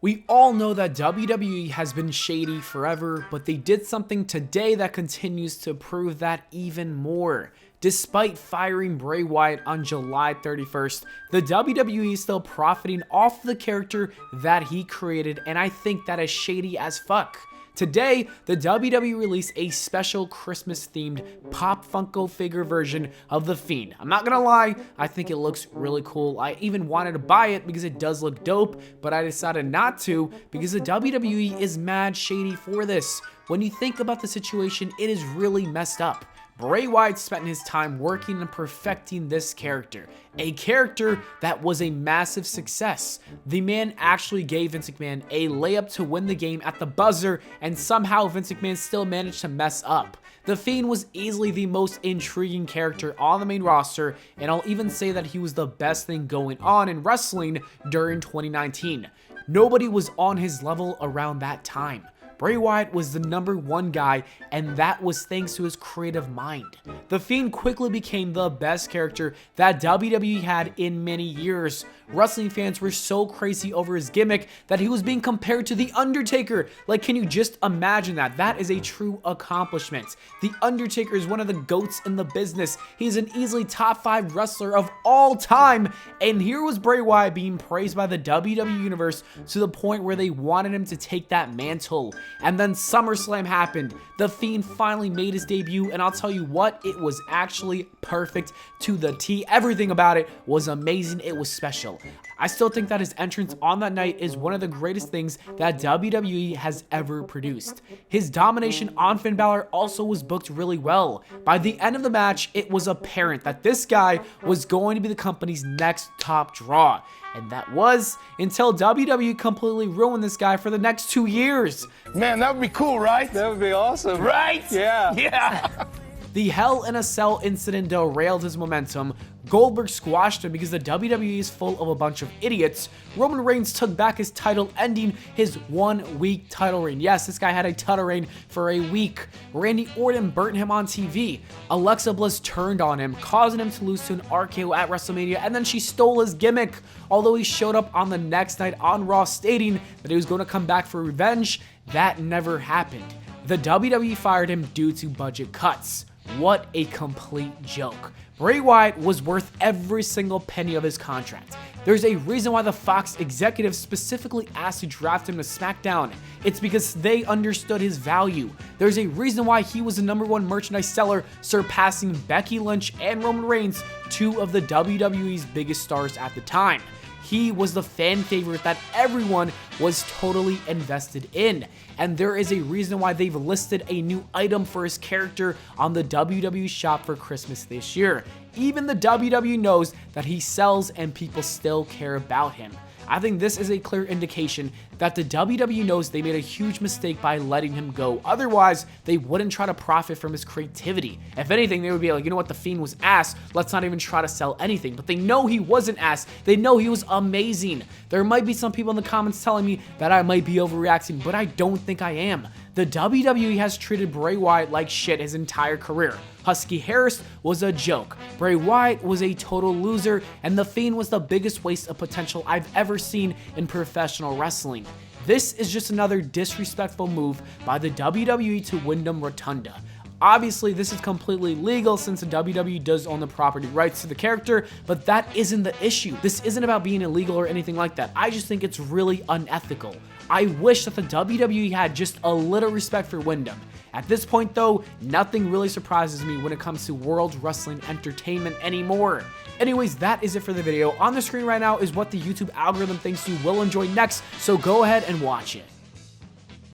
We all know that WWE has been shady forever, but they did something today that continues to prove that even more. Despite firing Bray Wyatt on July 31st, the WWE is still profiting off the character that he created, and I think that is shady as fuck. Today, the WWE released a special Christmas-themed Pop Funko figure version of The Fiend. I'm not gonna lie, I think it looks really cool. I even wanted to buy it because it does look dope, but I decided not to because the WWE is mad shady for this. When you think about the situation, it is really messed up. Bray Wyatt spent his time working and perfecting this character, a character that was a massive success. The man actually gave Vince McMahon a layup to win the game at the buzzer, and somehow Vince McMahon still managed to mess up. The Fiend was easily the most intriguing character on the main roster, and I'll even say that he was the best thing going on in wrestling during 2019. Nobody was on his level around that time. Bray Wyatt was the #1 guy, and that was thanks to his creative mind. The Fiend quickly became the best character that WWE had in many years. Wrestling fans were so crazy over his gimmick that he was being compared to The Undertaker. Like, can you just imagine that? That is a true accomplishment. The Undertaker is one of the GOATs in the business. He's an easily top 5 wrestler of all time, and here was Bray Wyatt being praised by the WWE Universe to the point where they wanted him to take that mantle. And then SummerSlam happened. The Fiend finally made his debut, and I'll tell you what, it was actually perfect to the T. Everything about it was amazing. It was special. I still think that his entrance on that night is one of the greatest things that WWE has ever produced. His domination on Finn Balor also was booked really well. By the end of the match, it was apparent that this guy was going to be the company's next top draw. And that was until WWE completely ruined this guy for the next 2 years. Man, that would be cool, right? That would be awesome. Right? Yeah. Yeah. The Hell in a Cell incident derailed his momentum. Goldberg squashed him because the WWE is full of a bunch of idiots. Roman Reigns took back his title, ending his 1-week title reign. Yes, this guy had a title reign for a week. Randy Orton burnt him on TV. Alexa Bliss turned on him, causing him to lose to an RKO at WrestleMania, and then she stole his gimmick. Although he showed up on the next night on Raw stating that he was going to come back for revenge, that never happened. The WWE fired him due to budget cuts. What a complete joke. Bray Wyatt was worth every single penny of his contract. There's a reason why the Fox executives specifically asked to draft him to SmackDown. It's because they understood his value. There's a reason why he was the #1 merchandise seller, surpassing Becky Lynch and Roman Reigns, 2 of the WWE's biggest stars at the time. He was the fan favorite that everyone was totally invested in. And there is a reason why they've listed a new item for his character on the WWE shop for Christmas this year. Even the WWE knows that he sells and people still care about him. I think this is a clear indication that the WWE knows they made a huge mistake by letting him go. Otherwise, they wouldn't try to profit from his creativity. If anything, they would be like, you know what, The Fiend was ass, let's not even try to sell anything. But they know he wasn't ass. They know he was amazing. There might be some people in the comments telling me that I might be overreacting, but I don't think I am. The WWE has treated Bray Wyatt like shit his entire career. Husky Harris was a joke, Bray Wyatt was a total loser, and The Fiend was the biggest waste of potential I've ever seen in professional wrestling. This is just another disrespectful move by the WWE to Wyndham Rotunda. Obviously, this is completely legal since the WWE does own the property rights to the character, but that isn't the issue. This isn't about being illegal or anything like that. I just think it's really unethical. I wish that the WWE had just a little respect for Wyndham. At this point though, nothing really surprises me when it comes to World Wrestling Entertainment anymore. Anyways, that is it for the video. On the screen right now is what the YouTube algorithm thinks you will enjoy next, so go ahead and watch it.